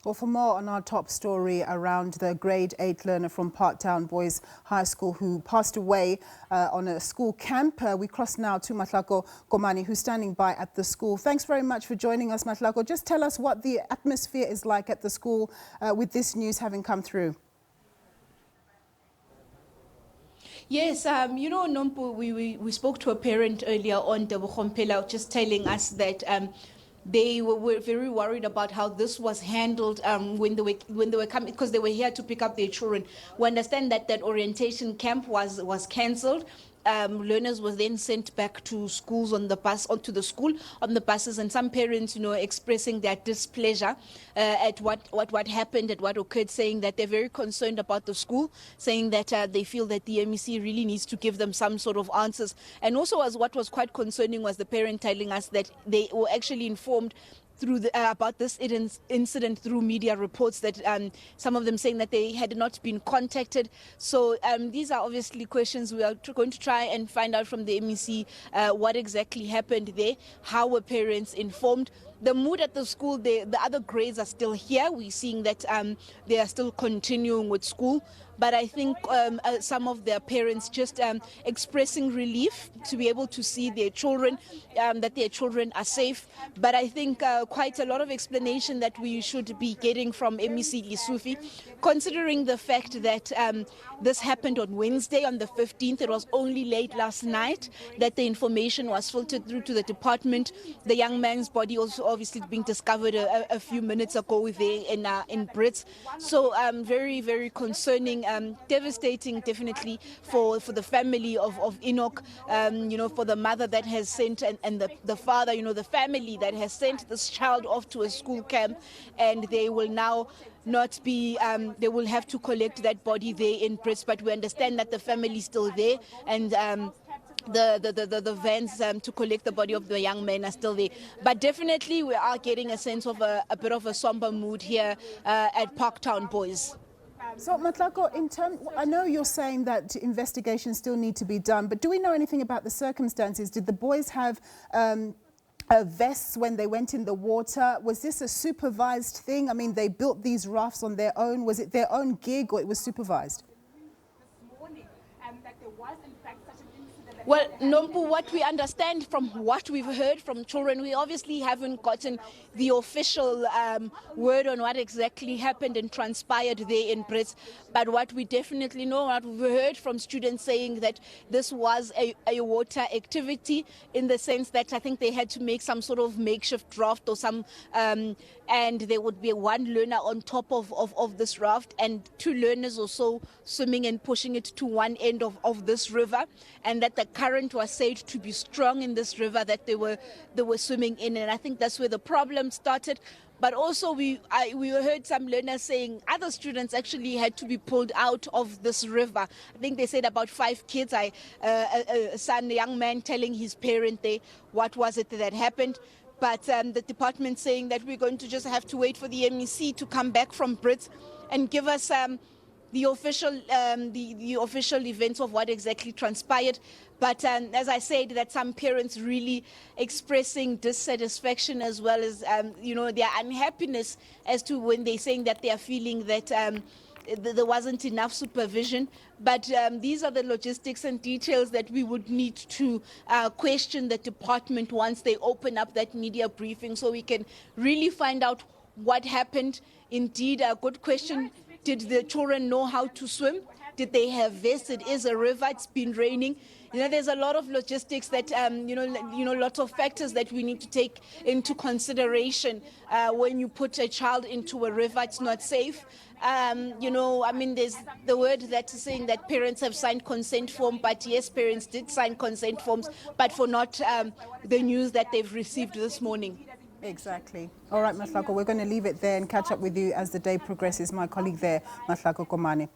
Well, for more on our top story around the grade 8 learner from Parktown Boys High School who passed away on a school camp, we cross now to Mahlako Komane, who's standing by at the school. Thanks very much for joining us, Mahlako. Just tell us what the atmosphere is like at the school with this news having come through. Yes, Nompu, we spoke to a parent earlier on, just telling us that they were very worried about how this was handled when they were coming, because they were here to pick up their children. We understand that orientation camp was cancelled. Learners were then sent back to schools on the bus, onto the school on the buses, and some parents, expressing their displeasure at what happened, at what occurred, saying that they're very concerned about the school, saying that they feel that the MEC really needs to give them some sort of answers. And also, as what was quite concerning was the parent telling us that they were actually informed through about this incident through media reports, that some of them saying that they had not been contacted. So these are obviously questions we are going to try and find out from the MEC what exactly happened there, how were parents informed. The mood at the school, the other grades are still here. We're seeing that they are still continuing with school. But I think some of their parents just expressing relief to be able to see their children, that their children are safe. But I think quite a lot of explanation that we should be getting from MEC Lisufi, considering the fact that this happened on Wednesday, on the 15th. It was only late last night that the information was filtered through to the department. The young man's body also obviously being discovered a few minutes ago there in Brits. So very, very concerning. Devastating, definitely, for the family of Enock, for the mother that has sent and the father, the family that has sent this child off to a school camp, and they will now not be, they will have to collect that body there in Brits, but we understand that the family is still there, and the vans to collect the body of the young man are still there. But definitely we are getting a sense of a bit of a somber mood here at Parktown Boys. So, Mahlako, I know you're saying that investigations still need to be done, but do we know anything about the circumstances? Did the boys have vests when they went in the water? Was this a supervised thing? I mean, they built these rafts on their own. Was it their own gig or it was supervised? This morning, that there was in fact such an incident. Well, Nompu, what we understand from what we've heard from children, we obviously haven't gotten the official word on what exactly happened and transpired there in Brits. But what we definitely know, what we've heard from students saying that this was a water activity, in the sense that I think they had to make some sort of makeshift raft or some, and there would be one learner on top of this raft and two learners also swimming and pushing it to one end of this river, and that the current was said to be strong in this river that they were swimming in, and I think that's where the problem started. But also we heard some learners saying other students actually had to be pulled out of this river. I think they said about 5 kids. A young man telling his parent there what was it that happened. But the department saying that we're going to just have to wait for the MEC to come back from Brits and give us the official events of what exactly transpired. But as I said, that some parents really expressing dissatisfaction, as well as their unhappiness as to when they're saying that they are feeling that there wasn't enough supervision. But these are the logistics and details that we would need to question the department once they open up that media briefing, so we can really find out what happened. Indeed, a good question. Did the children know how to swim? Did they have vests? It is a river. It's been raining. There's a lot of logistics that, lots of factors that we need to take into consideration when you put a child into a river. It's not safe. There's the word that's saying that parents have signed consent form, but yes, parents did sign consent forms, but for not the news that they've received this morning. Exactly. All right, Mahlako, we're going to leave it there and catch up with you as the day progresses. My colleague there, Mahlako Komane.